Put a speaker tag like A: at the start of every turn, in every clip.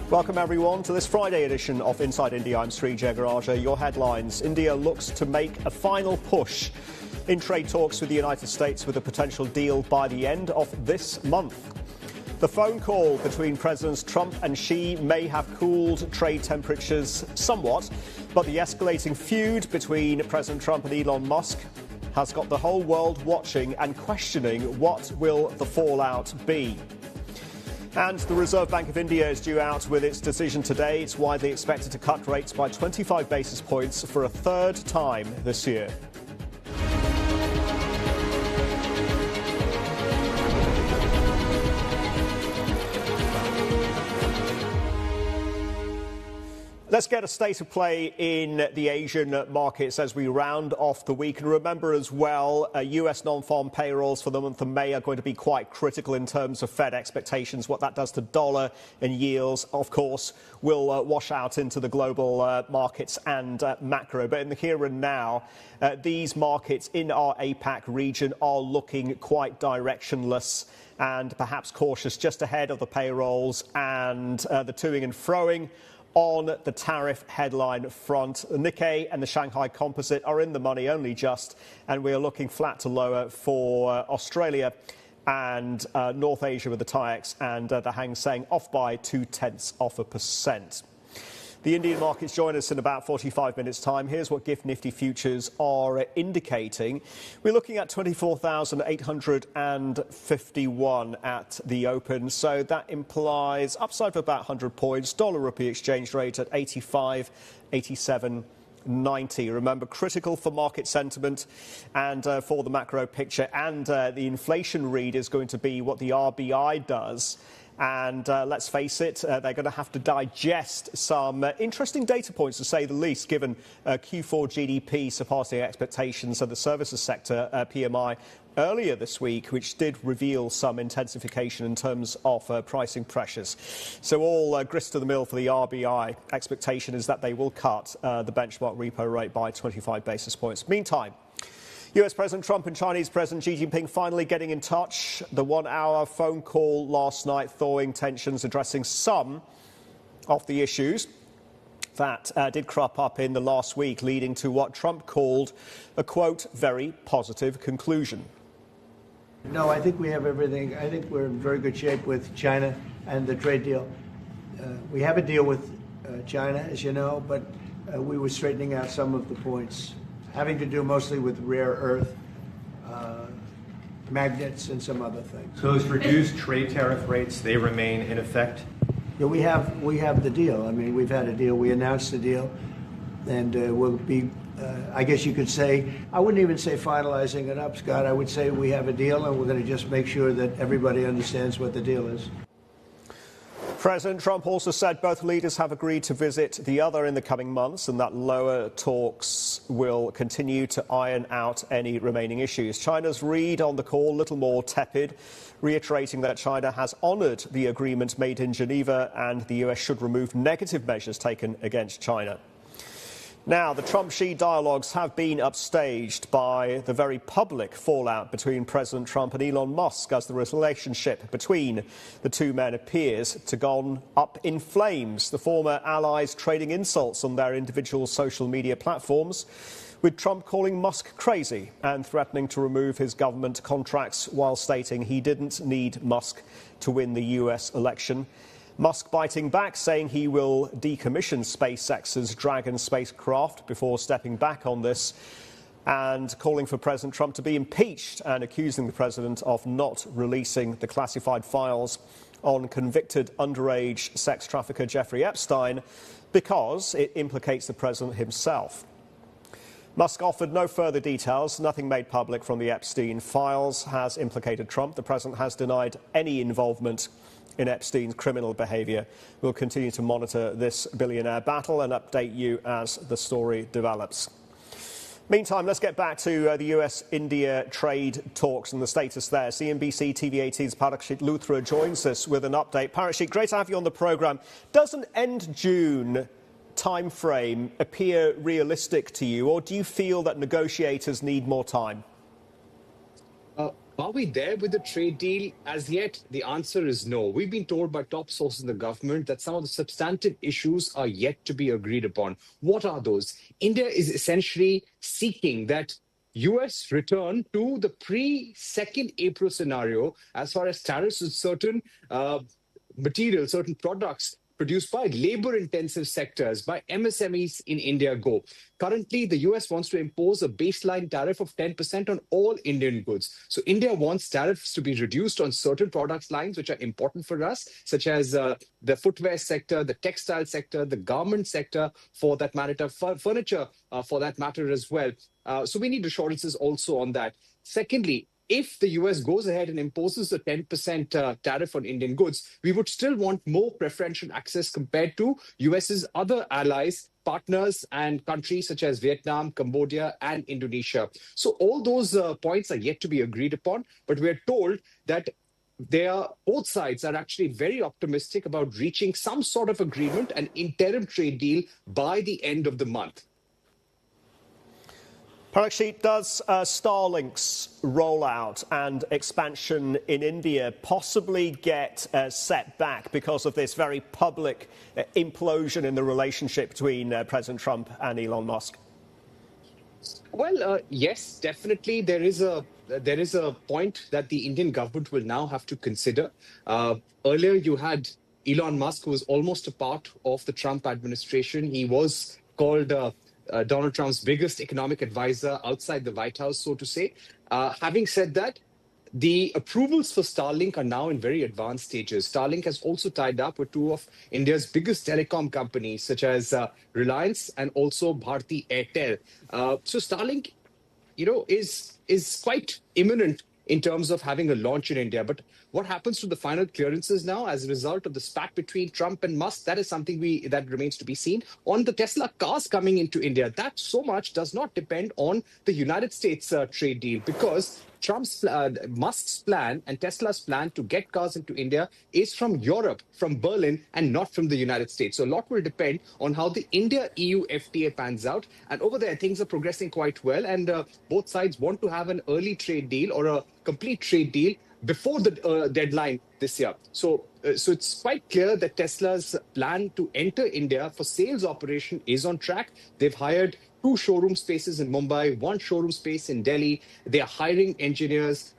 A: Welcome everyone to this Friday edition of Inside India. I'm Sri Jegarajah. Your headlines: India looks to make a final push in trade talks with the United States with a potential deal by the end of this month. The phone call between Presidents Trump and Xi may have cooled trade temperatures somewhat, but the escalating feud between President Trump and Elon Musk has got the whole world watching and questioning what will the fallout be. And the Reserve Bank of India is due out with its decision today. It's widely expected to cut rates by 25 basis points for a third time this year. Let's get a state of play in the Asian markets as we round off the week. And remember as well, US non-farm payrolls for the month of May are going to be quite critical in terms of Fed expectations. What that does to dollar and yields, of course, will wash out into the global markets and macro. But in the here and now, these markets in our APAC region are looking quite directionless and perhaps cautious just ahead of the payrolls and the toing and froing on the tariff headline front. The Nikkei and the Shanghai Composite are in the money only just, and we are looking flat to lower for Australia and North Asia with the TAIEX and the Hang Seng off by 0.2%. The Indian markets join us in about 45 minutes' time. Here's what GIFT Nifty futures are indicating. We're looking at 24,851 at the open, so that implies upside of about 100 points. Dollar-rupee exchange rate at 85.87.90. Remember, critical for market sentiment and for the macro picture, and the inflation read is going to be what the RBI does. And let's face it, they're going to have to digest some interesting data points, to say the least, given Q4 GDP surpassing expectations of the services sector PMI earlier this week, which did reveal some intensification in terms of pricing pressures. So all grist to the mill for the RBI. Expectation is that they will cut the benchmark repo rate by 25 basis points. Meantime, US President Trump and Chinese President Xi Jinping finally getting in touch. The 1-hour phone call last night thawing tensions, addressing some of the issues that did crop up in the last week, leading to what Trump called a, quote, very positive conclusion.
B: No, I think we have everything. I think we're in very good shape with China and the trade deal. We have a deal with China, as you know, but we were straightening out some of the points, having to do mostly with rare earth, magnets, and some other things.
C: So those reduced trade tariff rates, they remain in effect?
B: Yeah, we have the deal. I mean, we've had a deal. We announced the deal, and we'll be, I guess you could say, I wouldn't even say finalizing it up, Scott. I would say we have a deal, and we're going to just make sure that everybody understands what the deal is.
A: President Trump also said both leaders have agreed to visit the other in the coming months and that lower talks will continue to iron out any remaining issues. China's read on the call, a little more tepid, reiterating that China has honoured the agreement made in Geneva and the US should remove negative measures taken against China. Now, the Trump-Xi dialogues have been upstaged by the very public fallout between President Trump and Elon Musk, as the relationship between the two men appears to have gone up in flames. The former allies trading insults on their individual social media platforms, with Trump calling Musk crazy and threatening to remove his government contracts while stating he didn't need Musk to win the US election. Musk biting back, saying he will decommission SpaceX's Dragon spacecraft before stepping back on this and calling for President Trump to be impeached and accusing the president of not releasing the classified files on convicted underage sex trafficker Jeffrey Epstein because it implicates the president himself. Musk offered no further details. Nothing made public from the Epstein files has implicated Trump. The president has denied any involvement in Epstein's criminal behaviour. We'll continue to monitor this billionaire battle and update you as the story develops. Meantime, let's get back to the US-India trade talks and the status there. CNBC TV18's Parikshit Luthra joins us with an update. Parikshit, great to have you on the programme. Does an end June time frame appear realistic to you, or do you feel that negotiators need more time?
D: Are we there with the trade deal? As yet, the answer is no. We've been told by top sources in the government that some of the substantive issues are yet to be agreed upon. What are those? India is essentially seeking that US return to the pre-2nd April scenario as far as tariffs with certain materials, certain products produced by labor-intensive sectors, by MSMEs in India go. Currently, the US wants to impose a baseline tariff of 10% on all Indian goods. So India wants tariffs to be reduced on certain product lines which are important for us, such as the footwear sector, the textile sector, the garment sector, for that matter, furniture for that matter as well. So we need assurances also on that. Secondly, if the US goes ahead and imposes a 10% tariff on Indian goods, we would still want more preferential access compared to US's other allies, partners, and countries such as Vietnam, Cambodia, and Indonesia. So all those points are yet to be agreed upon, but we're told that both sides are actually very optimistic about reaching some sort of agreement, an interim trade deal, by the end of the month.
A: Parakshit, does Starlink's rollout and expansion in India possibly get set back because of this very public implosion in the relationship between President Trump and Elon Musk?
D: Well, yes, definitely. There is a point that the Indian government will now have to consider. Earlier, you had Elon Musk, who was almost a part of the Trump administration. He was called Donald Trump's biggest economic advisor outside the White House, so to say. Having said that, the approvals for Starlink are now in very advanced stages. Starlink has also tied up with two of India's biggest telecom companies, such as Reliance and also Bharti Airtel. So Starlink, is quite imminent in terms of having a launch in India. But what happens to the final clearances now as a result of the spat between Trump and Musk? That is something that remains to be seen. On the Tesla cars coming into India, that so much does not depend on the United States trade deal, because Musk's plan and Tesla's plan to get cars into India is from Europe, from Berlin, and not from the United States. So a lot will depend on how the India-EU FTA pans out. And over there, things are progressing quite well. And both sides want to have an early trade deal or a complete trade deal before the deadline this year. So it's quite clear that Tesla's plan to enter India for sales operation is on track. They've hired 2 showroom spaces in Mumbai, 1 showroom space in Delhi. They are hiring engineers,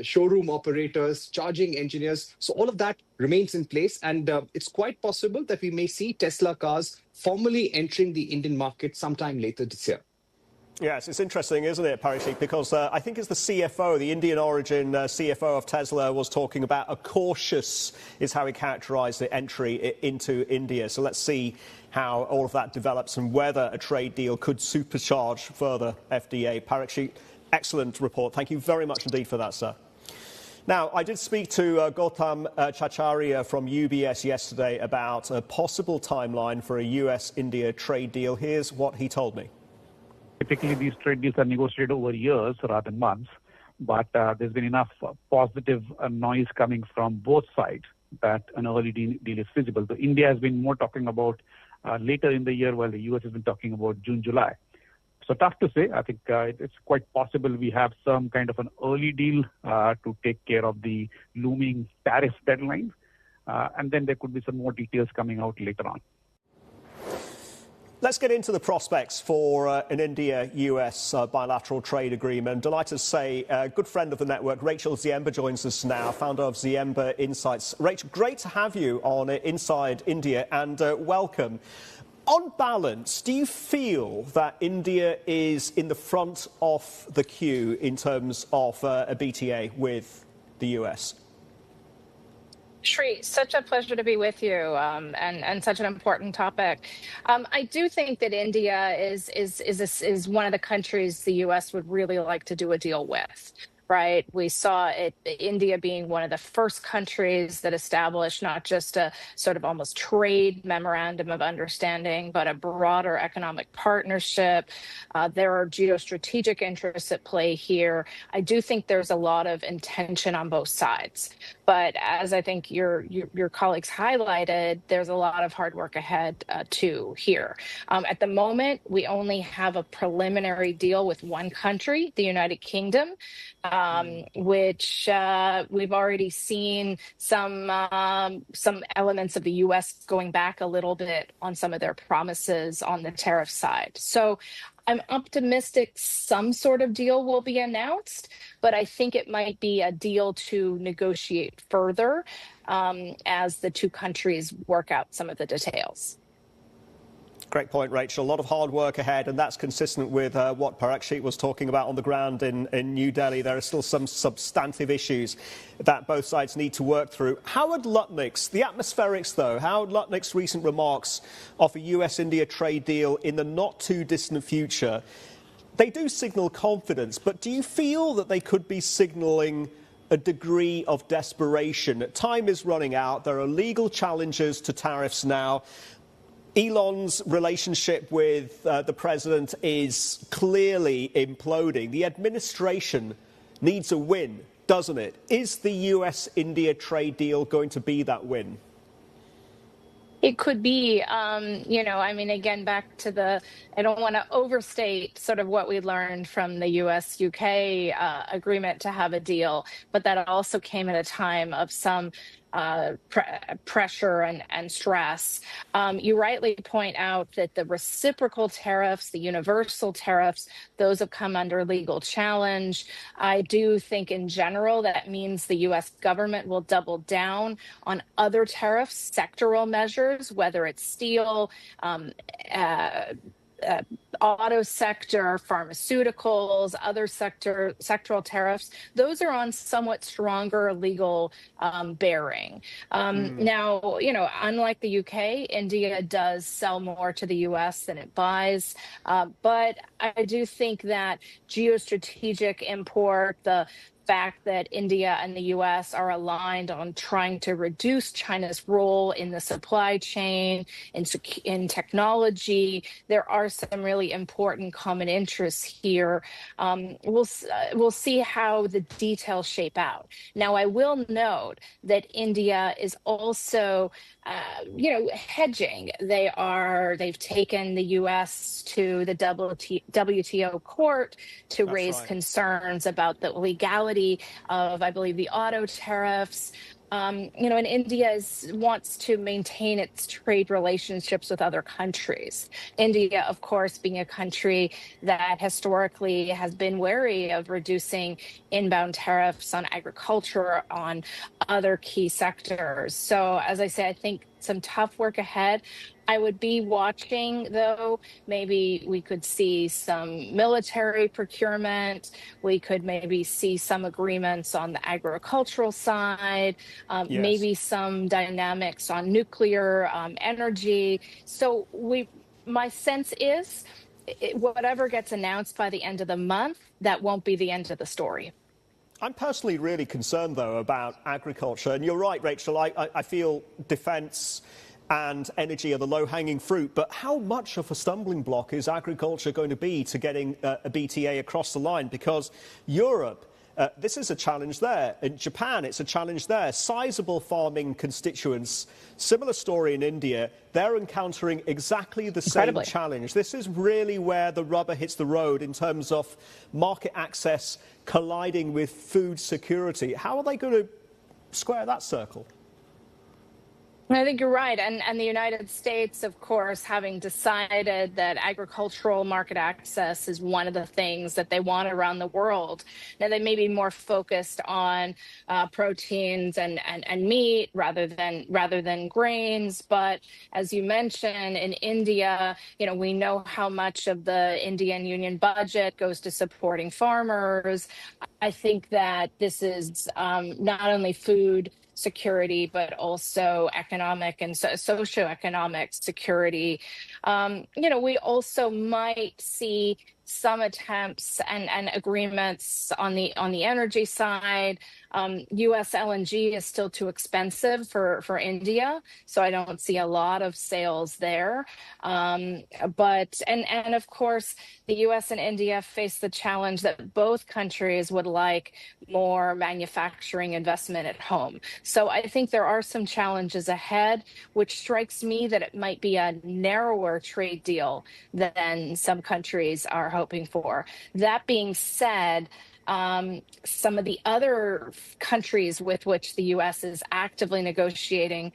D: showroom operators, charging engineers. So all of that remains in place. And it's quite possible that we may see Tesla cars formally entering the Indian market sometime later this year.
A: Yes, it's interesting, isn't it, Parakshit? Because I think it's the CFO, the Indian origin CFO of Tesla, was talking about a cautious, is how he characterised the entry into India. So let's see how all of that develops and whether a trade deal could supercharge further FDA. Parakshit, excellent report. Thank you very much indeed for that, sir. Now, I did speak to Gautam Chacharia from UBS yesterday about a possible timeline for a US-India trade deal. Here's what he told me.
E: Typically, these trade deals are negotiated over years rather than months, but there's been enough positive noise coming from both sides that an early deal is feasible. So India has been more talking about later in the year, while the US has been talking about June, July. So tough to say. I think it's quite possible we have some kind of an early deal to take care of the looming tariff deadline, and then there could be some more details coming out later on.
A: Let's get into the prospects for an India-US bilateral trade agreement. Delighted to say a good friend of the network, Rachel Ziemba, joins us now, founder of Ziemba Insights. Rachel, great to have you on Inside India, and welcome. On balance, do you feel that India is in the front of the queue in terms of a BTA with the US?
F: Sri, such a pleasure to be with you, and such an important topic. I do think that India is one of the countries the U.S. would really like to do a deal with. Right. We saw India being one of the first countries that established not just a sort of almost trade memorandum of understanding, but a broader economic partnership. There are geostrategic interests at play here. I do think there's a lot of intention on both sides. But as I think your colleagues highlighted, there's a lot of hard work ahead too here. At the moment, we only have a preliminary deal with one country, the United Kingdom. which we've already seen some elements of the U.S. going back a little bit on some of their promises on the tariff side. So I'm optimistic some sort of deal will be announced, but I think it might be a deal to negotiate further as the two countries work out some of the details.
A: Great point, Rachel. A lot of hard work ahead, and that's consistent with what Parakshit was talking about on the ground in New Delhi. There are still some substantive issues that both sides need to work through. Howard Lutnick's, the atmospherics though, Howard Lutnick's recent remarks of a US-India trade deal in the not-too-distant future, they do signal confidence, but do you feel that they could be signalling a degree of desperation? Time is running out. There are legal challenges to tariffs now. Elon's relationship with the president is clearly imploding. The administration needs a win, doesn't it? Is the US-India trade deal going to be that win?
F: It could be, again, back to I don't want to overstate sort of what we learned from the US-UK agreement to have a deal, but that also came at a time of some pressure and stress. You rightly point out that the reciprocal tariffs, the universal tariffs, those have come under legal challenge. I do think in general that means the U.S. government will double down on other tariffs, sectoral measures, whether it's steel, auto sector, pharmaceuticals, other sectoral tariffs. Those are on somewhat stronger legal bearing. Now, unlike the UK, India does sell more to the US than it buys. But I do think that geostrategic import, the fact that India and the U.S. are aligned on trying to reduce China's role in the supply chain, in technology. There are some really important common interests here. We'll see how the details shape out. Now, I will note that India is also hedging. They've taken the U.S. to the WTO court to raise concerns about the legality of, I believe, the auto tariffs. And India wants to maintain its trade relationships with other countries. India, of course, being a country that historically has been wary of reducing inbound tariffs on agriculture, on other key sectors. So, as I say, I think some tough work ahead. I would be watching, though. Maybe we could see some military procurement. We could maybe see some agreements on the agricultural side, maybe some dynamics on nuclear energy. So my sense is whatever gets announced by the end of the month, that won't be the end of the story.
A: I'm personally really concerned, though, about agriculture. And you're right, Rachel. I feel defence and energy are the low-hanging fruit. But how much of a stumbling block is agriculture going to be to getting a BTA across the line? Because Europe, this is a challenge there. In Japan, it's a challenge there. Sizable farming constituents. Similar story in India. They're encountering exactly the same challenge. This is really where the rubber hits the road in terms of market access colliding with food security. How are they going to square that circle?
F: I think you're right. And the United States, of course, having decided that agricultural market access is one of the things that they want around the world. Now, they may be more focused on proteins and meat rather than grains. But as you mentioned, in India, we know how much of the Indian Union budget goes to supporting farmers. I think that this is not only food security, but also economic and socioeconomic security. We also might see some attempts and agreements on the energy side. U.S. LNG is still too expensive for India, so I don't see a lot of sales there. But of course, the U.S. and India face the challenge that both countries would like more manufacturing investment at home. So I think there are some challenges ahead, which strikes me that it might be a narrower trade deal than some countries are hoping for. That being said, Some of the other countries with which the U.S. is actively negotiating,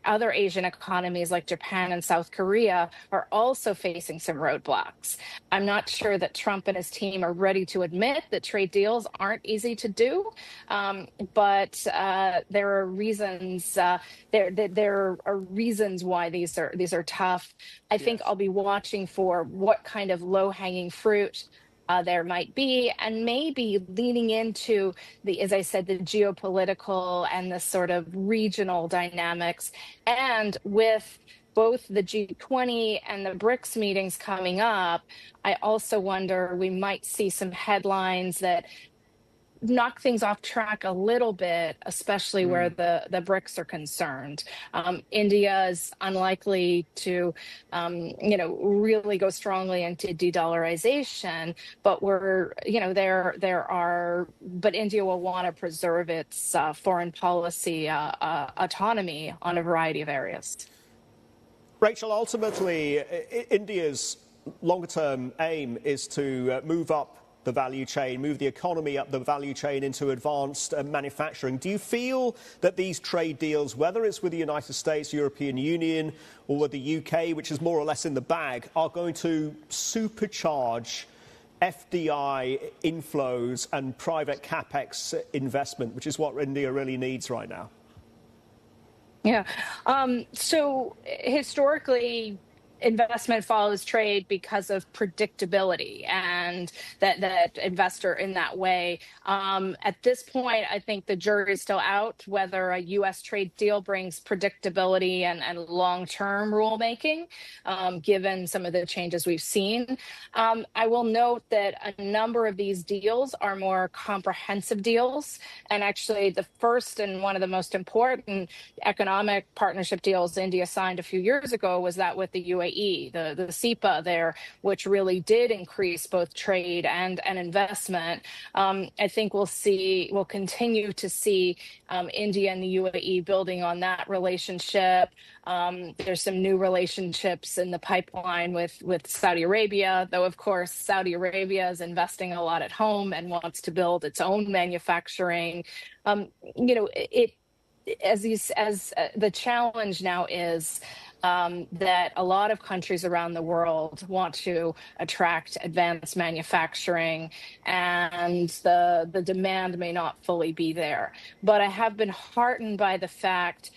F: other Asian economies like Japan and South Korea, are also facing some roadblocks. I'm not sure that Trump and his team are ready to admit that trade deals aren't easy to do, but there are reasons. There are reasons why these are tough. I think I'll be watching for what kind of low-hanging fruit there might be, and maybe leaning into as I said, the geopolitical and the sort of regional dynamics. And with both the G20 and the BRICS meetings coming up, I also wonder we might see some headlines that knock things off track a little bit, especially where the BRICS are concerned. India is unlikely to, really go strongly into de-dollarization, but but India will want to preserve its foreign policy autonomy on a variety of areas.
A: Rachel, ultimately, India's longer-term aim is to move up the value chain, move the economy up the value chain into advanced manufacturing. Do you feel that these trade deals, whether it's with the United States, European Union, or with the UK, which is more or less in the bag, are going to supercharge FDI inflows and private capex investment, which is what India really needs right now?
F: Yeah. So historically, investment follows trade because of predictability, and that investor in that way. At this point, I think the jury is still out whether a U.S. trade deal brings predictability and long-term rulemaking, given some of the changes we've seen. I will note that a number of these deals are more comprehensive deals, and actually the first and one of the most important economic partnership deals India signed a few years ago was that with the UAE. The SEPA there, which really did increase both trade and investment. I think we'll continue to see India and the UAE building on that relationship. There's some new relationships in the pipeline with Saudi Arabia, though, of course, Saudi Arabia is investing a lot at home and wants to build its own manufacturing. The challenge now is that a lot of countries around the world want to attract advanced manufacturing, and the demand may not fully be there. But I have been heartened by the fact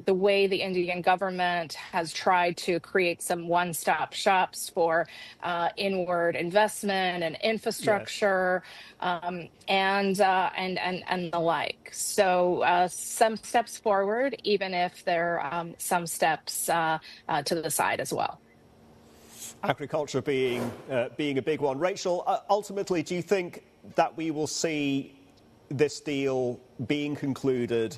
F: the way the Indian government has tried to create some one-stop shops for inward investment and infrastructure, and the like. So some steps forward, even if there are some steps to the side as well.
A: Agriculture being a big one. Rachel, ultimately, do you think that we will see this deal being concluded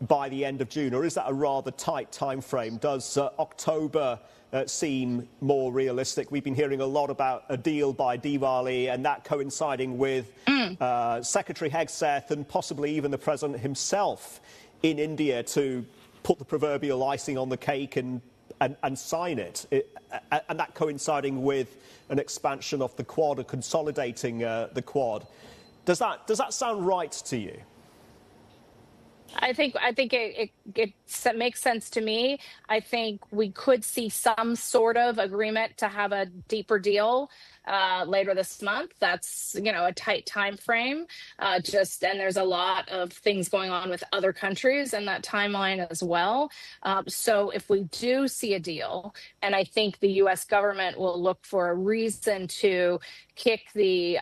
A: by the end of June, or is that a rather tight time frame? Does October seem more realistic? We've been hearing a lot about a deal by Diwali, and that coinciding with Secretary Hegseth and possibly even the president himself in India to put the proverbial icing on the cake and sign it, and that coinciding with an expansion of the Quad, or consolidating the Quad. Does that sound right to you?
F: I think it makes sense to me. I think we could see some sort of agreement to have a deeper deal later this month. That's a tight time frame. And there's a lot of things going on with other countries in that timeline as well. So if we do see a deal, and I think the U.S. government will look for a reason to kick the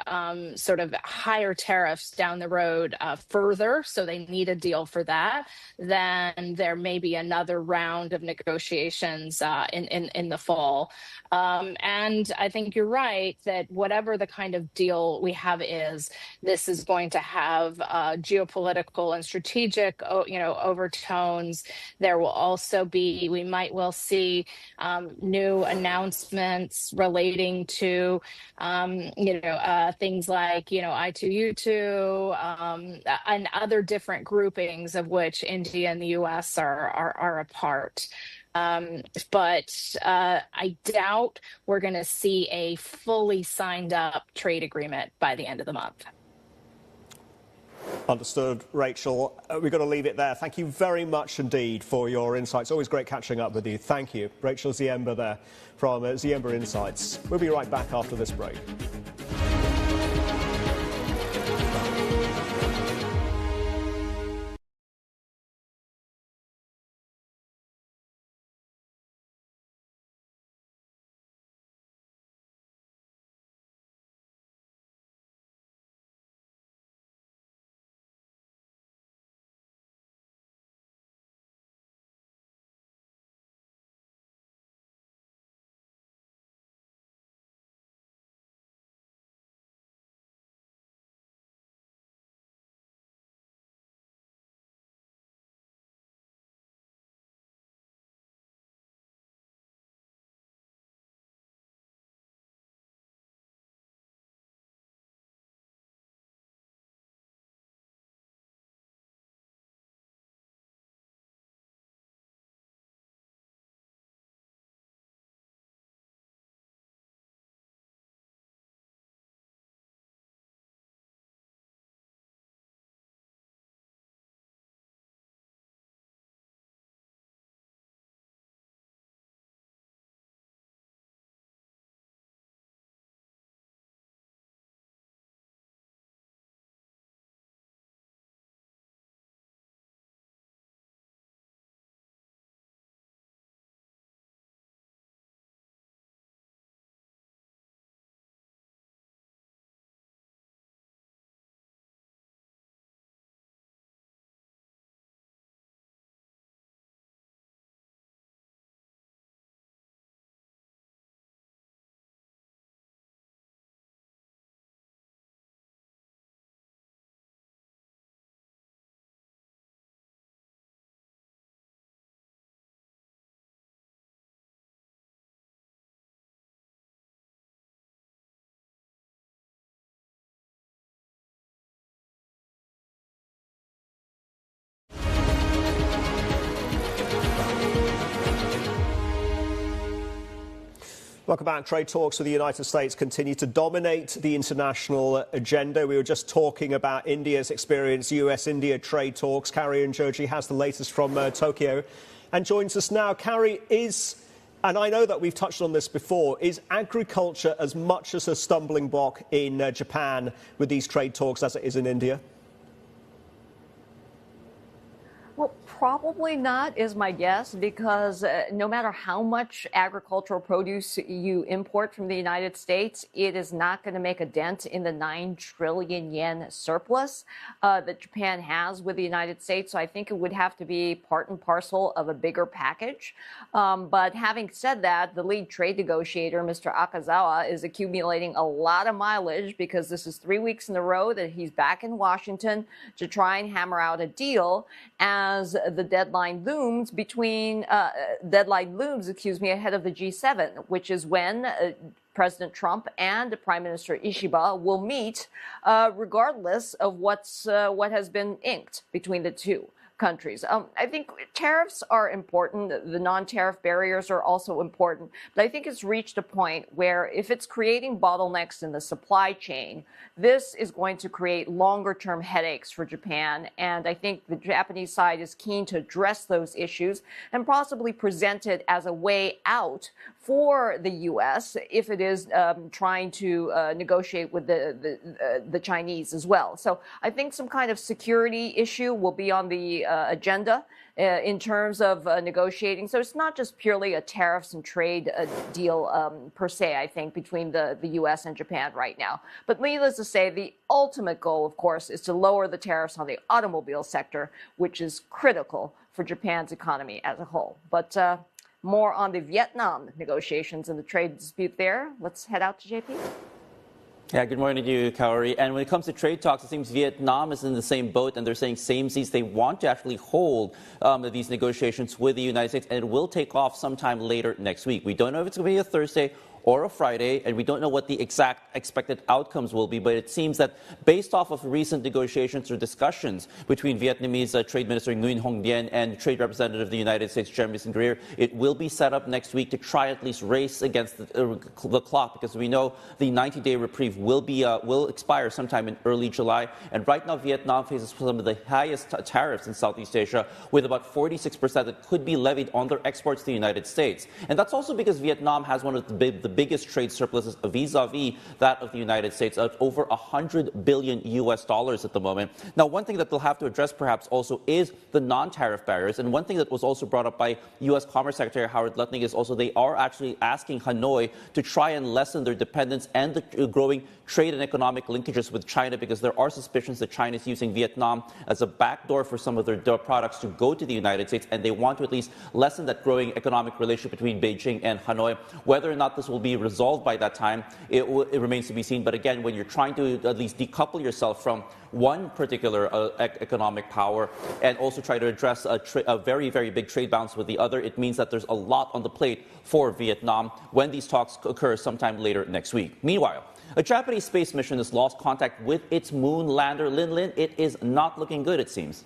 F: sort of higher tariffs down the road further, so they need a deal for that, then there may be another round of negotiations in the fall. And I think you're right that whatever the kind of deal we have this is going to have geopolitical and strategic, overtones. There will also be, we might well see new announcements relating to, things like, I2U2 and other different groupings of which India and the U.S. are a part. But I doubt we're going to see a fully signed up trade agreement by the end of the month.
A: Understood, Rachel. We've got to leave it there. Thank you very much indeed for your insights. Always great catching up with you. Thank you. Rachel Ziemba there from Ziemba Insights. We'll be right back after this break. Welcome back. Trade talks with the United States continue to dominate the international agenda. We were just talking about India's experience, US-India trade talks. Carrie and Joji has the latest from Tokyo and joins us now. Carrie, and I know that we've touched on this before, is agriculture as much as a stumbling block in Japan with these trade talks as it is in India?
G: Well, probably not is my guess, because no matter how much agricultural produce you import from the United States, it is not going to make a dent in the 9 trillion yen surplus that Japan has with the United States. So I think it would have to be part and parcel of a bigger package. But having said that, the lead trade negotiator, Mr. Akazawa, is accumulating a lot of mileage, because this is 3 weeks in a row that he's back in Washington to try and hammer out a deal as the deadline looms ahead of the G7, which is when President Trump and Prime Minister Ishiba will meet, regardless of what has been inked between the two countries. I think tariffs are important. The non-tariff barriers are also important. But I think it's reached a point where if it's creating bottlenecks in the supply chain, this is going to create longer-term headaches for Japan. And I think the Japanese side is keen to address those issues and possibly present it as a way out for the U.S. if it is trying to negotiate with the Chinese as well. So I think some kind of security issue will be on the agenda in terms of negotiating. So it's not just purely a tariffs and trade deal per se, I think, between the U.S. and Japan right now. But needless to say, the ultimate goal, of course, is to lower the tariffs on the automobile sector, which is critical for Japan's economy as a whole. But more on the Vietnam negotiations and the trade dispute there. Let's head out to JP.
H: Yeah, good morning to you, Kaori. And when it comes to trade talks, it seems Vietnam is in the same boat, and they're saying same seas. They want to actually hold these negotiations with the United States, and it will take off sometime later next week. We don't know if it's going to be a Thursday or a Friday, and we don't know what the exact expected outcomes will be, but it seems that based off of recent negotiations or discussions between Vietnamese Trade Minister Nguyen Hong Dien and Trade Representative of the United States, Jeremy Greer, it will be set up next week to try at least race against the clock, because we know the 90-day reprieve will expire sometime in early July. And right now, Vietnam faces some of the highest tariffs in Southeast Asia, with about 46% that could be levied on their exports to the United States. And that's also because Vietnam has one of the biggest trade surpluses vis-a-vis that of the United States, of over $100 billion US at the moment. Now, one thing that they'll have to address perhaps also is the non-tariff barriers. And one thing that was also brought up by U.S. Commerce Secretary Howard Lutnick is also they are actually asking Hanoi to try and lessen their dependence and the growing trade and economic linkages with China, because there are suspicions that China is using Vietnam as a backdoor for some of their products to go to the United States, and they want to at least lessen that growing economic relationship between Beijing and Hanoi. Whether or not this will be resolved by that time, it remains to be seen. But again, when you're trying to at least decouple yourself from one particular economic power and also try to address a very, very big trade balance with the other, it means that there's a lot on the plate for Vietnam when these talks occur sometime later next week. Meanwhile, a Japanese space mission has lost contact with its moon lander. Lin, it is not looking good, it seems.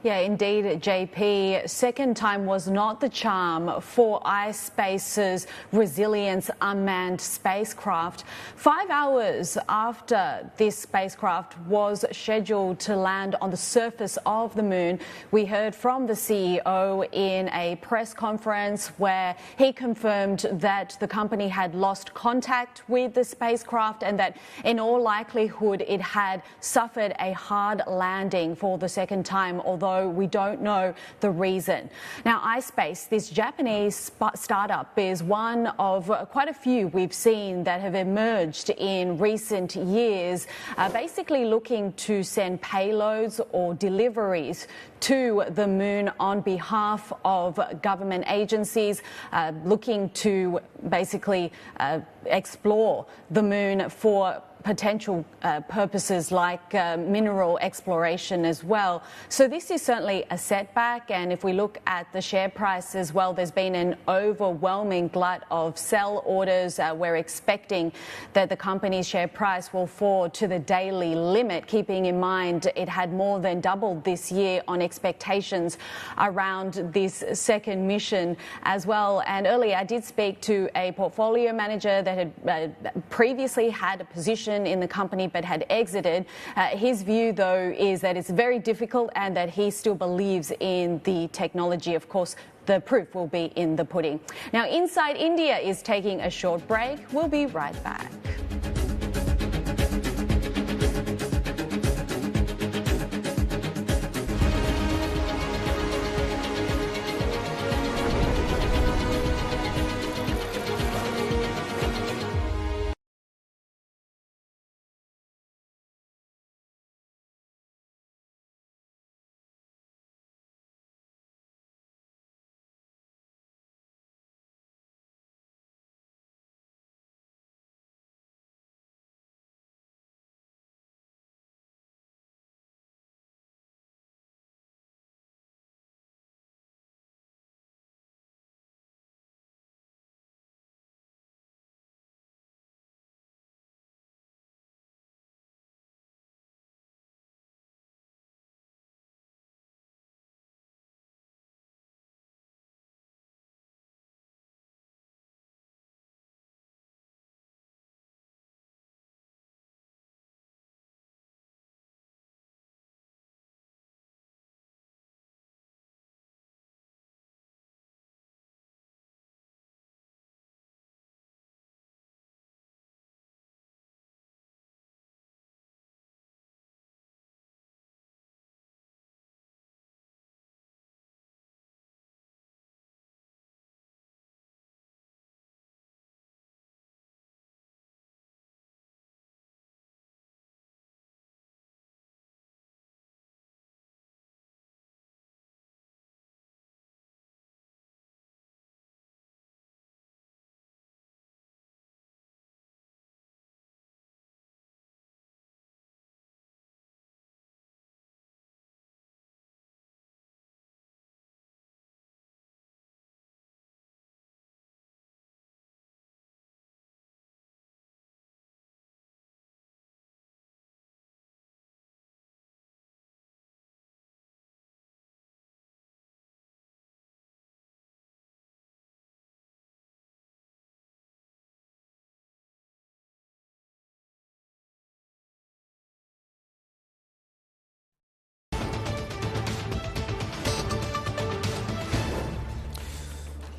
I: Yeah, indeed, JP. Second time was not the charm for iSpace's Resilience unmanned spacecraft. 5 hours after this spacecraft was scheduled to land on the surface of the moon, we heard from the CEO in a press conference where he confirmed that the company had lost contact with the spacecraft and that in all likelihood it had suffered a hard landing for the second time, although we don't know the reason. Now, iSpace, this Japanese startup, is one of quite a few we've seen that have emerged in recent years, basically looking to send payloads or deliveries to the moon on behalf of government agencies, looking to basically explore the moon for potential purposes like mineral exploration as well. So this is certainly a setback, and if we look at the share price as well, there's been an overwhelming glut of sell orders. We're expecting that the company's share price will fall to the daily limit, keeping in mind it had more than doubled this year on expectations around this second mission as well. And earlier I did speak to a portfolio manager that had previously had a position in the company but had exited. His view, though, is that it's very difficult and that he still believes in the technology. Of course, the proof will be in the pudding. Now, Inside India is taking a short break. We'll be right back.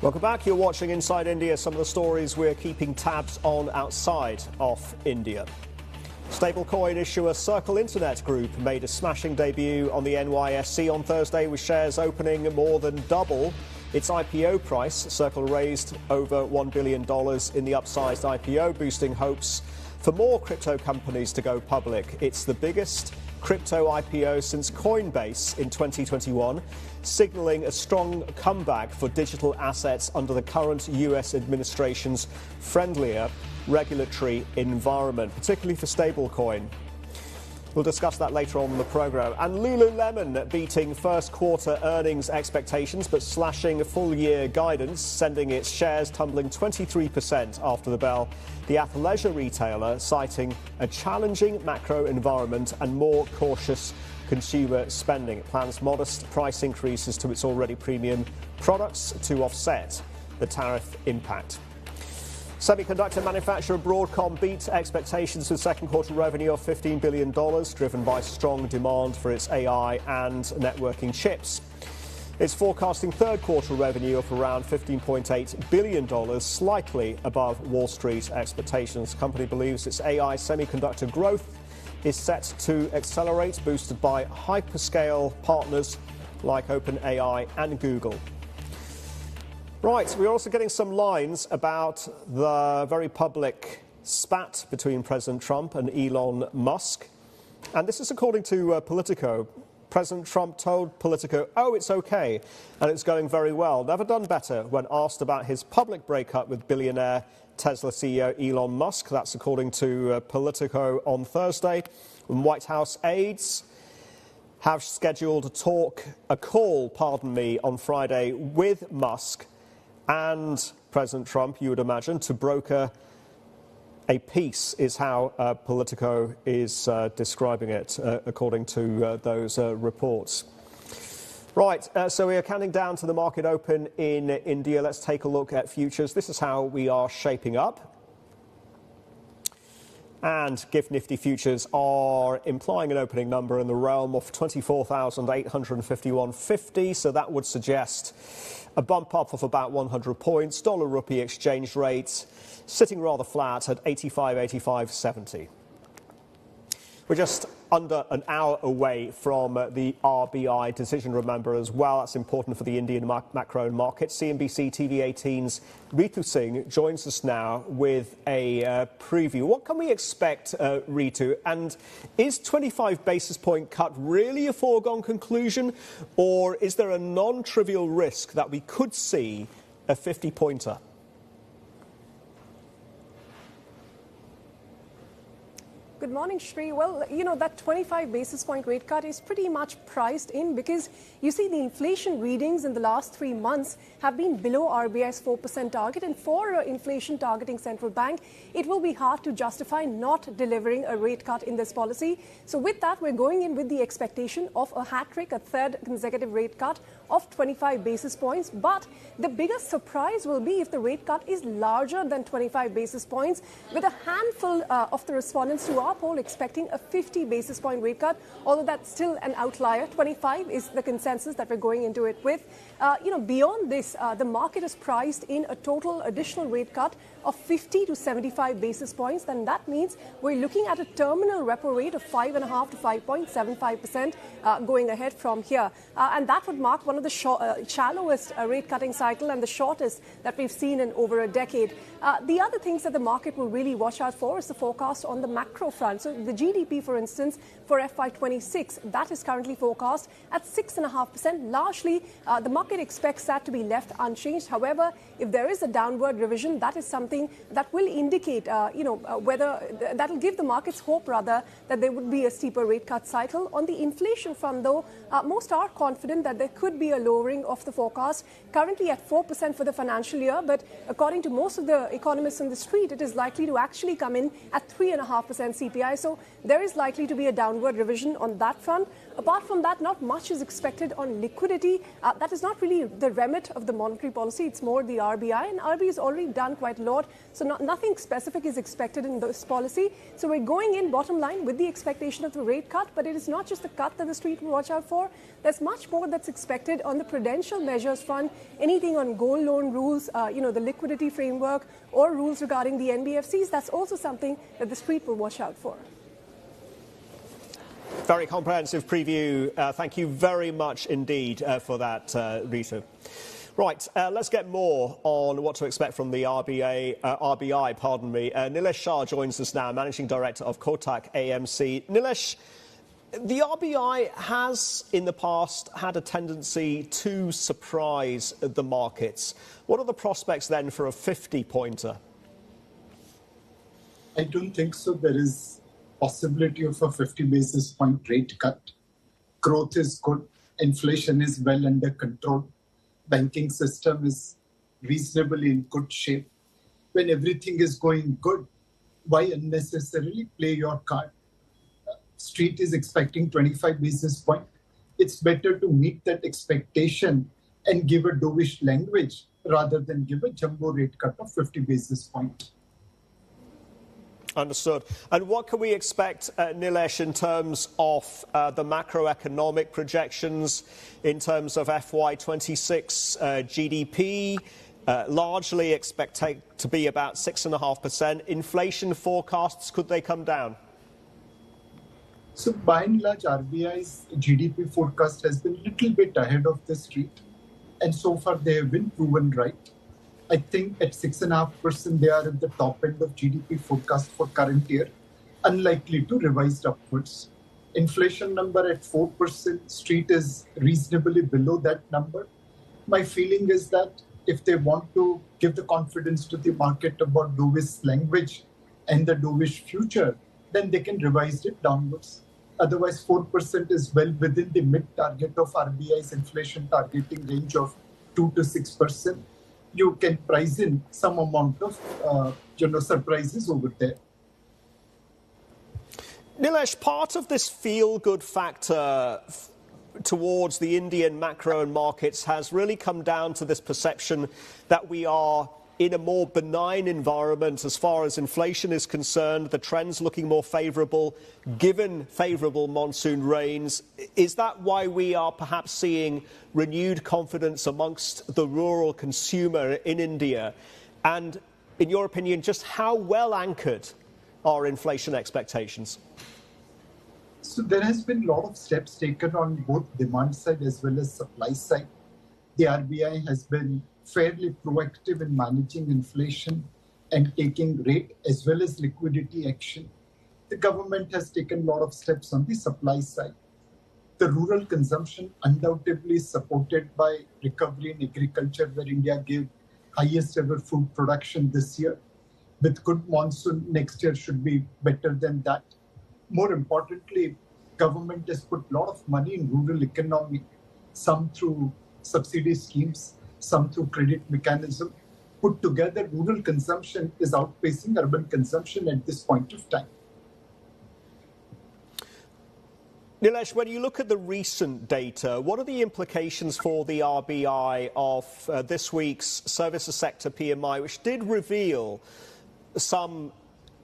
A: Welcome back. You're watching Inside India. Some of the stories we're keeping tabs on outside of India. Stablecoin issuer Circle Internet Group made a smashing debut on the NYSE on Thursday, with shares opening more than double its IPO price. Circle raised over $1 billion in the upsized IPO, boosting hopes for more crypto companies to go public. It's the biggest crypto IPO since Coinbase in 2021, signalling a strong comeback for digital assets under the current US administration's friendlier regulatory environment, particularly for stablecoin. We'll discuss that later on in the programme. And Lululemon beating first quarter earnings expectations but slashing full year guidance, sending its shares tumbling 23% after the bell. The athleisure retailer citing a challenging macro environment and more cautious consumer spending. It plans modest price increases to its already premium products to offset the tariff impact. Semiconductor manufacturer Broadcom beat expectations with second quarter revenue of $15 billion, driven by strong demand for its AI and networking chips. It's forecasting third quarter revenue of around $15.8 billion, slightly above Wall Street expectations. The company believes its AI semiconductor growth is set to accelerate, boosted by hyperscale partners like OpenAI and Google. Right, we're also getting some lines about the very public spat between President Trump and Elon Musk. And this is according to Politico. President Trump told Politico, "Oh, it's okay, and it's going very well. Never done better," when asked about his public breakup with billionaire Tesla CEO Elon Musk. That's according to Politico on Thursday. And White House aides have scheduled a call on Friday with Musk and President Trump, you would imagine, to broker a peace, is how Politico is describing it, according to those reports. Right, so we are counting down to the market open in India. Let's take a look at futures. This is how we are shaping up. And GIFT Nifty futures are implying an opening number in the realm of 24,851.50, so that would suggest a bump up of about 100 points. Dollar-rupee exchange rate sitting rather flat at 85.70. We're just under an hour away from the RBI decision, remember, as well. That's important for the Indian macro market. CNBC TV 18's Ritu Singh joins us now with a preview. What can we expect, Ritu? And is 25 basis point cut really a foregone conclusion, or is there a non-trivial risk that we could see a 50-pointer?
J: Good morning, Sri. Well, you know, that 25 basis point rate cut is pretty much priced in because you see the inflation readings in the last 3 months have been below RBI's 4% target. And for an inflation targeting central bank, it will be hard to justify not delivering a rate cut in this policy. So with that, we're going in with the expectation of a hat trick, a third consecutive rate cut of 25 basis points. But the biggest surprise will be if the rate cut is larger than 25 basis points, with a handful of the respondents to our poll expecting a 50 basis point rate cut, although that's still an outlier. 25 is the consensus that we're going into it with. Beyond this, the market is priced in a total additional rate cut of 50 to 75 basis points. Then that means we're looking at a terminal repo rate of 5.5 to 5.75% going ahead from here. And that would mark one of the shallowest rate cutting cycle and the shortest that we've seen in over a decade. The other things that the market will really watch out for is the forecast on the macro front. So the GDP, for instance, for FY26, that is currently forecast at 6.5%. Largely, the market expects that to be left unchanged. However, if there is a downward revision, that is something that will indicate, whether that will give the markets hope, rather, that there would be a steeper rate cut cycle. On the inflation front, though, most are confident that there could be a lowering of the forecast, currently at 4% for the financial year. But according to most of the economists on the street, it is likely to actually come in at 3.5% CPI. So there is likely to be a downward downward revision on that front. Apart from that, not much is expected on liquidity. That is not really the remit of the monetary policy. It's more the RBI, and RBI has already done quite a lot. So nothing specific is expected in this policy. So we're going in bottom line with the expectation of the rate cut, but it is not just the cut that the street will watch out for. There's much more that's expected on the prudential measures front, anything on gold loan rules, the liquidity framework, or rules regarding the NBFCs. That's also something that the street will watch out for.
A: Very comprehensive preview. Thank you very much indeed for that, Rita. Right, let's get more on what to expect from the RBI. Nilesh Shah joins us now, Managing Director of Kotak AMC. Nilesh, the RBI has in the past had a tendency to surprise the markets. What are the prospects then for a 50-pointer?
K: I don't think so. There is possibility of a 50 basis point rate cut. Growth is good. Inflation is well under control. Banking system is reasonably in good shape. When everything is going good, why unnecessarily play your card? Street is expecting 25 basis point. It's better to meet that expectation and give a dovish language rather than give a jumbo rate cut of 50 basis point.
A: Understood. And what can we expect, Nilesh, in terms of the macroeconomic projections, in terms of FY26 GDP, largely expected to be about 6.5%. Inflation forecasts, could they come down?
K: So by and large, RBI's GDP forecast has been a little bit ahead of the street. And so far, they have been proven right. I think at 6.5%, they are at the top end of GDP forecast for current year, unlikely to revise upwards. Inflation number at 4%, street is reasonably below that number. My feeling is that if they want to give the confidence to the market about dovish language and the dovish future, then they can revise it downwards. Otherwise, 4% is well within the mid-target of RBI's inflation targeting range of 2 to 6%. You can price in some amount of surprises over there.
A: Nilesh, part of this feel-good factor towards the Indian macro and markets has really come down to this perception that we are in a more benign environment as far as inflation is concerned, the trends looking more favourable, given favourable monsoon rains. Is that why we are perhaps seeing renewed confidence amongst the rural consumer in India? And in your opinion, just how well anchored are inflation expectations?
K: So there has been a lot of steps taken on both demand side as well as supply side. The RBI has been fairly proactive in managing inflation and taking rate as well as liquidity action. The government has taken a lot of steps on the supply side. The rural consumption undoubtedly is supported by recovery in agriculture, where India gave highest ever food production this year. With good monsoon, next year should be better than that. More importantly, government has put a lot of money in rural economy, some through subsidy schemes, some through credit mechanism. Put together, rural consumption is outpacing urban consumption at this point of time.
A: Nilesh, when you look at the recent data, what are the implications for the RBI of this week's services sector PMI, which did reveal some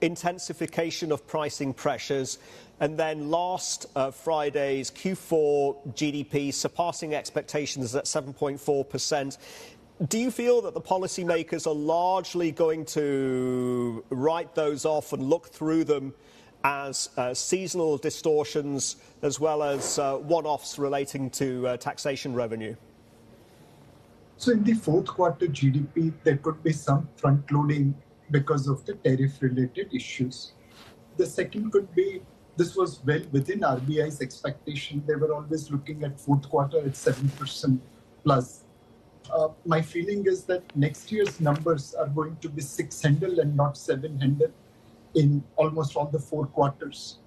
A: intensification of pricing pressures, and then last Friday's Q4 GDP surpassing expectations at 7.4%. Do you feel that the policymakers are largely going to write those off and look through them as seasonal distortions as well as one-offs relating to taxation revenue?
K: So in the fourth quarter GDP, there could be some front-loading because of the tariff-related issues. The second could be, this was well within RBI's expectation. They were always looking at fourth quarter at 7% plus. My feeling is that next year's numbers are going to be 6 handle and not 7 handle in almost all the 4 quarters.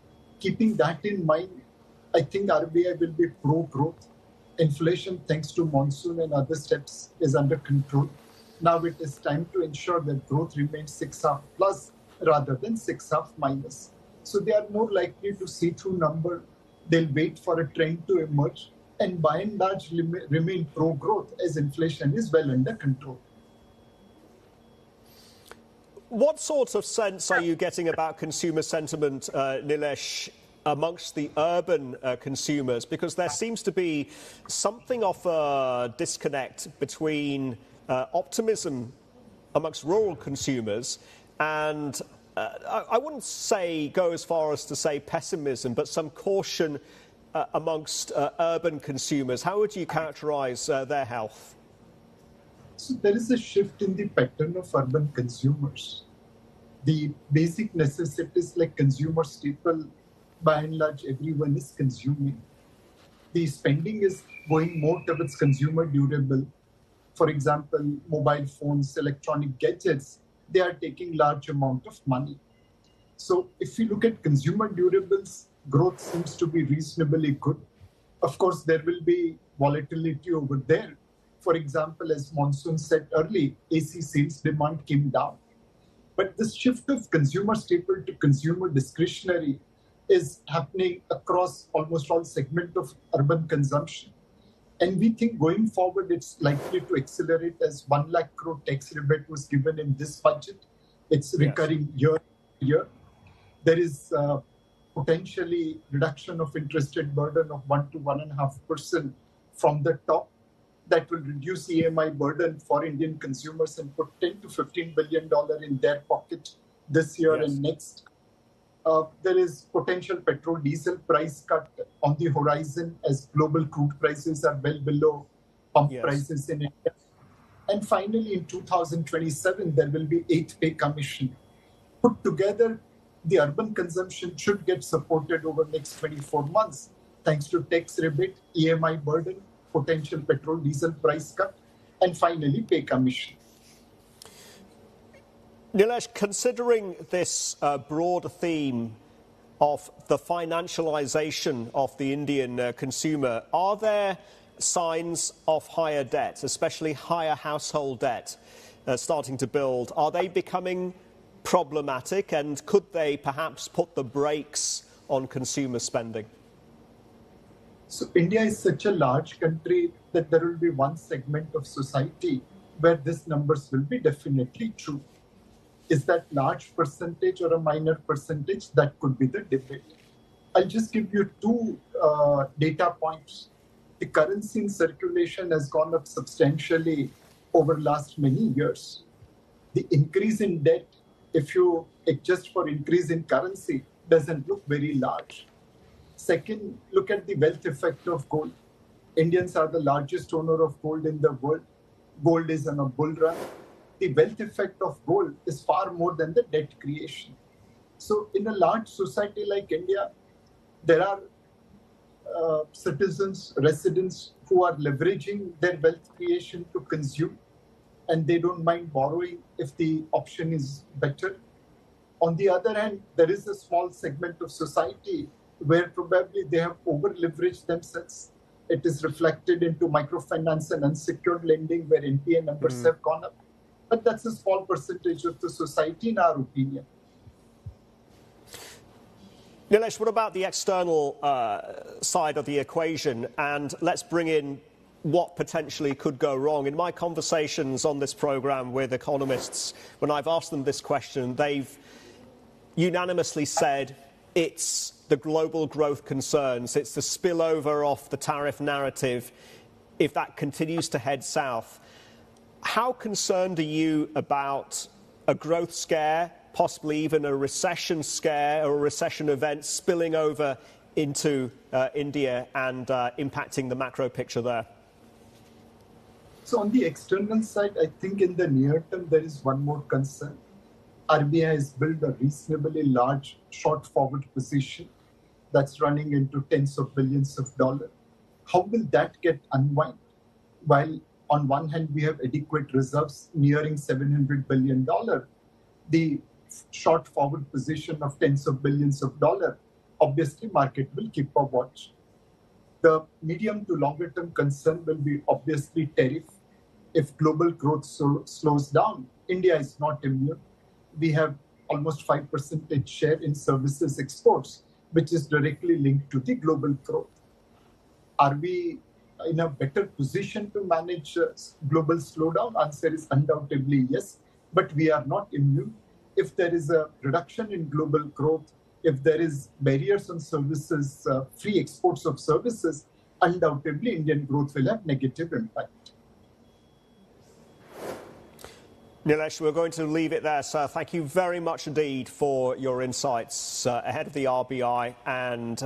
K: Keeping that in mind, I think RBI will be pro-growth. Inflation, thanks to monsoon and other steps, is under control. Now it is time to ensure that growth remains 6.5 plus rather than 6.5 minus. So they are more likely to see through number. They'll wait for a trend to emerge and by and large remain pro-growth as inflation is well under control.
A: What sort of sense are you getting about consumer sentiment, Nilesh, amongst the urban consumers? Because there seems to be something of a disconnect between optimism amongst rural consumers and I wouldn't say go as far as to say pessimism, but some caution amongst urban consumers. How would you characterize their health?
K: So there is a shift in the pattern of urban consumers. The basic necessities like consumer staple, by and large, everyone is consuming. The spending is going more towards consumer durable. For example, mobile phones, electronic gadgets, they are taking large amount of money. So if you look at consumer durables, growth seems to be reasonably good. Of course, there will be volatility over there. For example, as Monsoon said early, AC sales demand came down. But this shift of consumer staple to consumer discretionary is happening across almost all segments of urban consumption. And we think going forward, it's likely to accelerate as 1 lakh crore tax rebate was given in this budget. It's recurring year to year. There is potentially reduction of interest rate burden of 1 to 1.5% from the top. That will reduce EMI burden for Indian consumers and put $10 to $15 billion in their pocket this year and next. There is potential petrol diesel price cut on the horizon as global crude prices are well below pump prices in India. And finally, in 2027, there will be 8th pay commission. Put together, the urban consumption should get supported over the next 24 months, thanks to tax rebate, EMI burden, potential petrol diesel price cut, and finally pay commission.
A: Nilesh, considering this broader theme of the financialization of the Indian consumer, are there signs of higher debt, especially higher household debt, starting to build? Are they becoming problematic, and could they perhaps put the brakes on consumer spending?
K: So India is such a large country that there will be one segment of society where these numbers will be definitely true. Is that large percentage or a minor percentage? That could be the debate. I'll just give you two data points. The currency in circulation has gone up substantially over last many years. The increase in debt, if you adjust for increase in currency, doesn't look very large. Second, look at the wealth effect of gold. Indians are the largest owner of gold in the world. Gold is on a bull run. The wealth effect of gold is far more than the debt creation. So in a large society like India, there are citizens, residents who are leveraging their wealth creation to consume, and they don't mind borrowing if the option is better. On the other hand, there is a small segment of society where probably they have over-leveraged themselves. It is reflected into microfinance and unsecured lending where NPA numbers have gone up. But that's a small percentage of the society in our opinion.
A: Nilesh, what about the external side of the equation? And let's bring in what potentially could go wrong. In my conversations on this program with economists, when I've asked them this question, they've unanimously said it's the global growth concerns, it's the spillover off the tariff narrative. If that continues to head south, how concerned are you about a growth scare, possibly even a recession scare or a recession event spilling over into India and impacting the macro picture there?
K: So on the external side, I think in the near term, there is one more concern. RBI has built a reasonably large short forward position that's running into tens of billions of dollars. How will that get unwound? While on one hand, we have adequate reserves nearing $700 billion, the short forward position of tens of billions of dollars, obviously market will keep a watch. The medium to longer term concern will be obviously tariff. If global growth slows down, India is not immune. We have almost 5% share in services exports, which is directly linked to the global growth. Are we in a better position to manage global slowdown? Answer is undoubtedly yes, but we are not immune. If there is a reduction in global growth, if there is barriers on services, free exports of services, undoubtedly Indian growth will have negative impact.
A: Nilesh, we're going to leave it there, sir. Thank you very much indeed for your insights ahead of the RBI and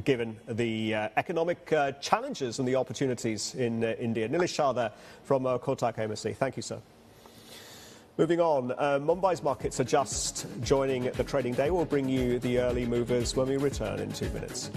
A: given the economic challenges and the opportunities in India. Nilesh Shah there from Kotak AMC. Thank you, sir. Moving on, Mumbai's markets are just joining the trading day. We'll bring you the early movers when we return in 2 minutes.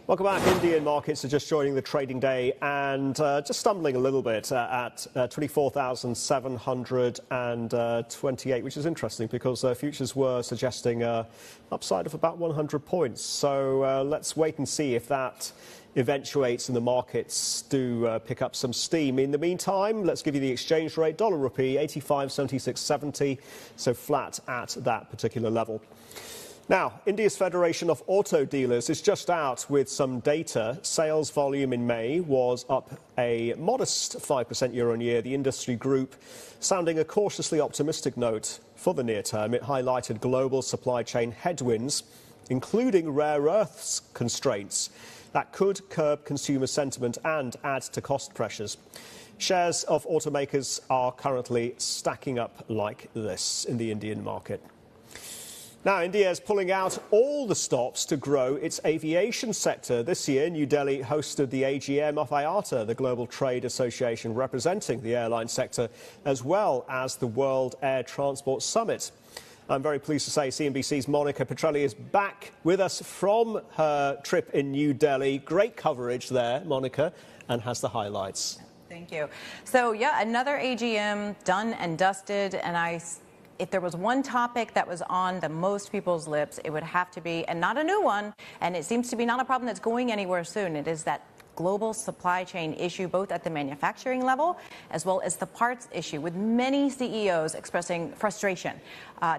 A: Welcome back. Indian markets are just joining the trading day and just stumbling a little bit at 24,728, which is interesting because futures were suggesting upside of about 100 points. So let's wait and see if that eventuates and the markets do pick up some steam. In the meantime, let's give you the exchange rate. Dollar rupee 85.7670, so flat at that particular level. Now, India's Federation of Auto Dealers is just out with some data. Sales volume in May was up a modest 5% year-on-year. The industry group sounding a cautiously optimistic note for the near term. It highlighted global supply chain headwinds, including rare earths constraints, that could curb consumer sentiment and add to cost pressures. Shares of automakers are currently stacking up like this in the Indian market. Now, India is pulling out all the stops to grow its aviation sector. This year, New Delhi hosted the AGM of IATA, the global trade association representing the airline sector, as well as the World Air Transport Summit. I'm very pleased to say CNBC's Monica Petrelli is back with us from her trip in New Delhi. Great coverage there, Monica, and has the highlights.
L: Thank you. So, yeah, another AGM done and dusted, and if there was one topic that was on the most people's lips, it would have to be, and not a new one, and it seems to be not a problem that's going anywhere soon. It is that global supply chain issue, both at the manufacturing level as well as the parts issue, with many CEOs expressing frustration,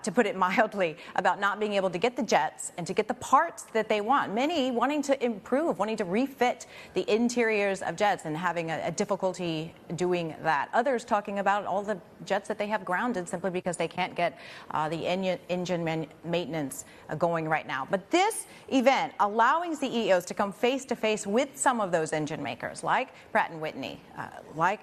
L: to put it mildly, about not being able to get the jets and to get the parts that they want. Many wanting to improve, wanting to refit the interiors of jets and having a difficulty doing that. Others talking about all the jets that they have grounded simply because they can't get the engine maintenance going right now. But this event allowing CEOs to come face to face with some of those engine makers, like Pratt & Whitney, like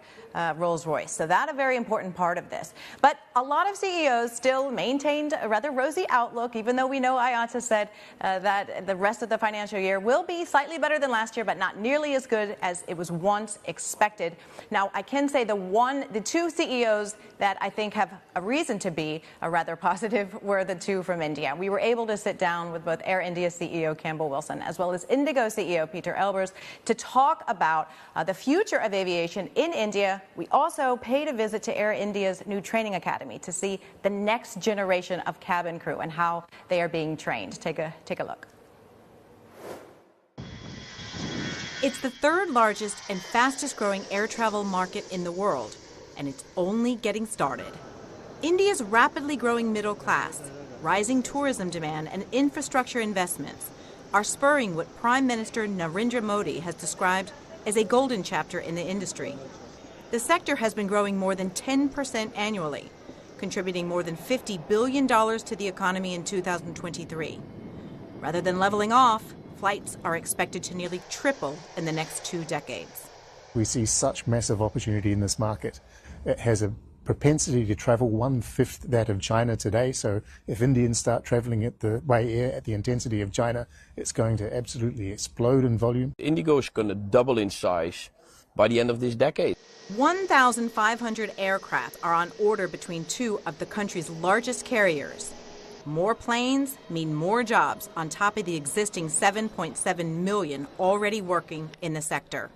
L: Rolls-Royce. So that a very important part of this. But a lot of CEOs still maintained a rather rosy outlook, even though we know IATA said that the rest of the financial year will be slightly better than last year, but not nearly as good as it was once expected. Now, I can say the two CEOs that I think have a reason to be rather positive were the two from India. We were able to sit down with both Air India CEO Campbell Wilson as well as Indigo CEO Peter Elbers to talk about the future of aviation in India. We also paid a visit to Air India's new training academy to see the next generation of cabin crew and how they are being trained. Take a look.
M: It's the third largest and fastest growing air travel market in the world, and it's only getting started. India's rapidly growing middle class, rising tourism demand, and infrastructure investments are spurring what Prime Minister Narendra Modi has described as a golden chapter in the industry. The sector has been growing more than 10% annually, contributing more than $50 billion to the economy in 2023. Rather than leveling off, flights are expected to nearly triple in the next 2 decades.
N: We see such massive opportunity in this market. It has a propensity to travel 1/5 that of China today. So if Indians start traveling at the at the intensity of China, it's going to absolutely explode in volume.
O: Indigo is going to double in size by the end of this decade.
M: 1,500 aircraft are on order between two of the country's largest carriers. More planes mean more jobs on top of the existing 7.7 million already working in the sector.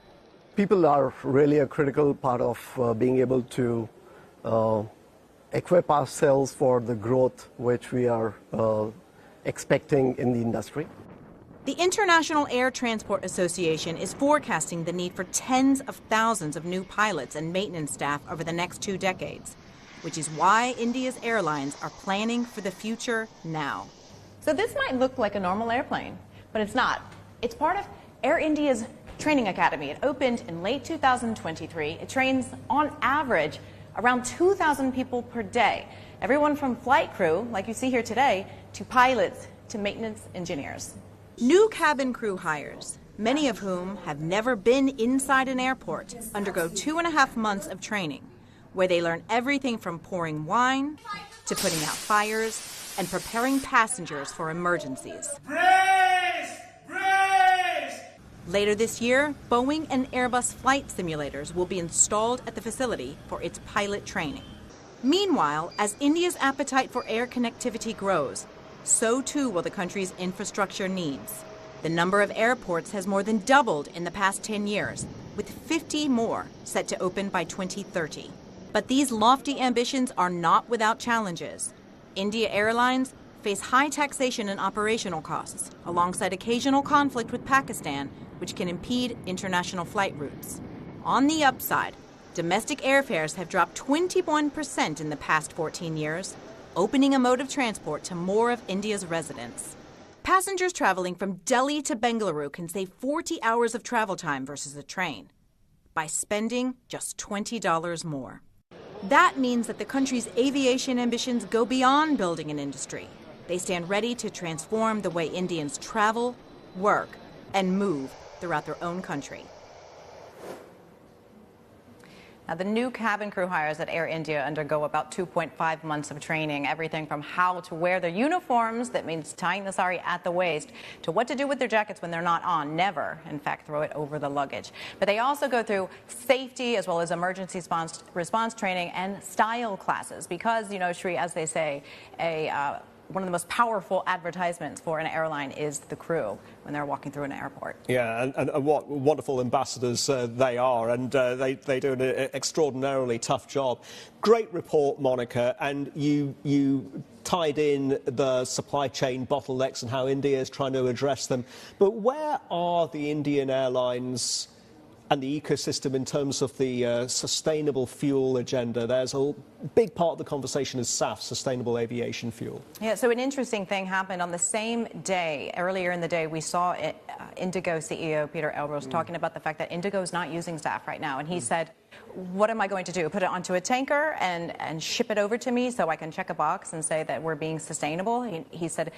P: People are really a critical part of being able to equip ourselves for the growth which we are expecting in the industry.
M: The International Air Transport Association is forecasting the need for tens of thousands of new pilots and maintenance staff over the next 2 decades, which is why India's airlines are planning for the future now.
L: So this might look like a normal airplane, but it's not. It's part of Air India's training academy. It opened in late 2023. It trains on average around 2,000 people per day. Everyone from flight crew, like you see here today, to pilots, to maintenance engineers.
M: New cabin crew hires, many of whom have never been inside an airport, undergo 2.5 months of training, where they learn everything from pouring wine to putting out fires and preparing passengers for emergencies.
Q: Brace! Brace!
M: Later this year, Boeing and Airbus flight simulators will be installed at the facility for its pilot training. Meanwhile, as India's appetite for air connectivity grows, so too will the country's infrastructure needs. The number of airports has more than doubled in the past 10 years, with 50 more set to open by 2030. But these lofty ambitions are not without challenges. India Airlines face high taxation and operational costs, alongside occasional conflict with Pakistan, which can impede international flight routes. On the upside, domestic airfares have dropped 21% in the past 14 years, opening a mode of transport to more of India's residents. Passengers traveling from Delhi to Bengaluru can save 40 hours of travel time versus a train by spending just $20 more. That means that the country's aviation ambitions go beyond building an industry. They stand ready to transform the way Indians travel, work, and move throughout their own country.
L: Now, the new cabin crew hires at Air India undergo about 2.5 months of training, everything from how to wear their uniforms, that means tying the sari at the waist, to what to do with their jackets when they're not on. Never, in fact, throw it over the luggage. But they also go through safety as well as emergency response training and style classes because, you know, Sri, as they say, one of the most powerful advertisements for an airline is the crew when they're walking through an airport.
A: Yeah, and what wonderful ambassadors they are, and they do an extraordinarily tough job. Great report, Monica, and you tied in the supply chain bottlenecks and how India is trying to address them. But where are the Indian airlines and the ecosystem in terms of the sustainable fuel agenda? There's a big part of the conversation is SAF, sustainable aviation fuel.
L: Yeah, so an interesting thing happened on the same day. Earlier in the day, we saw Indigo CEO Peter Elbers talking about the fact that Indigo is not using SAF right now. And he said, what am I going to do? Put it onto a tanker and ship it over to me so I can check a box and say that we're being sustainable? He said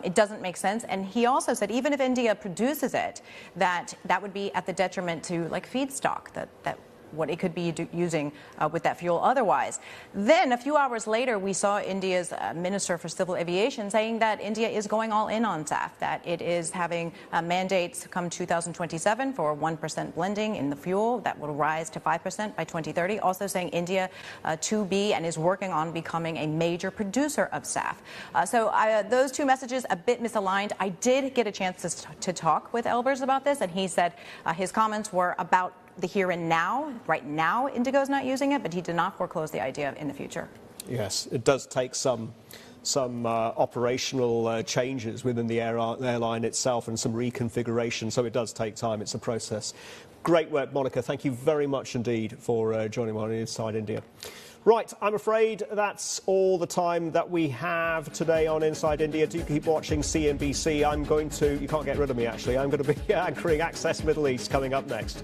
L: it doesn't make sense. And he also said even if India produces it, that would be at the detriment to like feedstock, that what it could be using with that fuel otherwise. Then a few hours later, we saw India's Minister for Civil Aviation saying that India is going all in on SAF, that it is having mandates come 2027 for 1% blending in the fuel that will rise to 5% by 2030. Also saying India to be and is working on becoming a major producer of SAF. So those two messages a bit misaligned. I did get a chance to talk with Elbers about this, and he said his comments were about the here and now. Right now, Indigo's not using it, but he did not foreclose the idea in the future.
A: Yes, it does take some operational changes within the airline itself and some reconfiguration, so it does take time. It's a process. Great work, Monica. Thank you very much indeed for joining me on Inside India. Right, I'm afraid that's all the time that we have today on Inside India. Do keep watching CNBC. You can't get rid of me actually, I'm going to be anchoring Access Middle East coming up next.